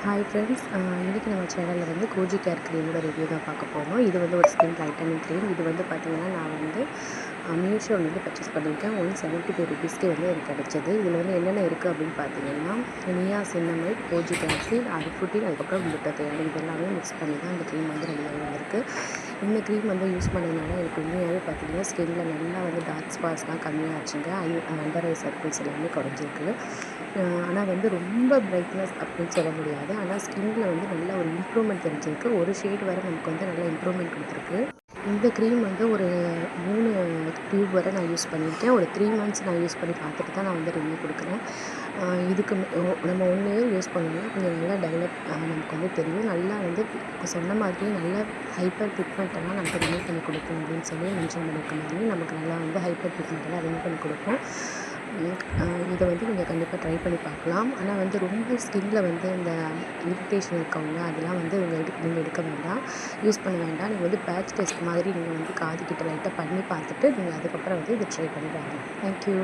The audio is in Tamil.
ஹாய் ஃப்ரெண்ட்ஸ், இன்றைக்கி நம்ம சேனலில் வந்து கோஜி கேர் க்ரீமோட ரிவ்யூ தான் பார்க்க போகிறோம். இது வந்து ஒரு ஸ்கின் டைட்டனிங் க்ரீம். இது வந்து பார்த்திங்கன்னா நான் வந்து மீஷோலேருந்து பர்ச்சேஸ் பண்ணியிருக்கேன். 175 ருபீஸ்க்கு வந்து எனக்கு கிடச்சிது. இதில் வந்து என்னென்ன இருக்குது அப்படின்னு பார்த்தீங்கன்னா, நியாசின்னமைட், கோஜிக் ஆசிட், அரிஃபுட்டின், அதுக்கப்புறம் குளுட்டத்தயோன் இது எல்லாமே மிக்ஸ் பண்ணி தான் இந்த க்ரீம் வந்து ரெடியாகி வந்திருக்கு. இந்த க்ரீம் வந்து யூஸ் பண்ணதுனால எனக்கு உண்மையாகவே பார்த்திங்கன்னா ஸ்கின்னில் நல்லா வந்து டார்க் ஸ்பாட்ஸ்லாம் கம்மியாச்சுங்க. அண்டர் ஐ சர்க்கிள்ஸ் எல்லாமே குறைஞ்சிருக்கு. ஆனால் வந்து ரொம்ப பிரைட்னஸ் அப்படின்னு சொல்ல முடியாது. ஆனால் ஸ்கின்னில் வந்து நல்ல ஒரு இம்ப்ரூவ்மெண்ட் தெரிஞ்சிருக்கு. ஒரு ஷேட் வரை நமக்கு வந்து நல்ல இம்ப்ரூவ்மெண்ட் கொடுத்துருக்கு. இந்த க்ரீம் வந்து ஒரு 3 டியூப் வரை நான் யூஸ் பண்ணியிருக்கேன். ஒரு 3 மந்த்ஸ் நான் யூஸ் பண்ணி பார்த்துட்டு தான் நான் வந்து ரிவ்யூ கொடுக்குறேன். இதுக்கு நம்ம 1 இயர் யூஸ் பண்ணோம்னா கொஞ்சம் நல்லா டெவலப் நமக்கு வந்து தெரியும். நல்லா வந்து சொன்ன மாதிரியே நல்ல ஹைப்பர் பிக்மெண்ட்டெல்லாம் நமக்கு ரிமூவ் பண்ணி கொடுக்கும் அப்படின்னு சொல்லி மென்ஷன் பண்ணியிருக்க மாதிரி நமக்கு நல்லா வந்து ஹைப்பர் பிக்மெண்ட்டெல்லாம் ரிமூவ் பண்ணி கொடுக்கும். இதை வந்து நீங்கள் கண்டிப்பாக ட்ரை பண்ணி பார்க்கலாம். ஆனால் வந்து ரொம்ப ஸ்கின்னில் வந்து இந்த இரிட்டேஷன் இருக்கவங்க அதெல்லாம் வந்து நீங்கள் எடுக்க வேண்டாம், யூஸ் பண்ண வேண்டாம். நீங்கள் வந்து பேட்ச் டெஸ்ட் மாதிரி நீங்கள் வந்து காது கிட்ட லைட்டாக பண்ணி பார்த்துட்டு நீங்கள் அதுக்கப்புறம் வந்து இதை ட்ரை பண்ணி பாருங்கள். தேங்க்யூ.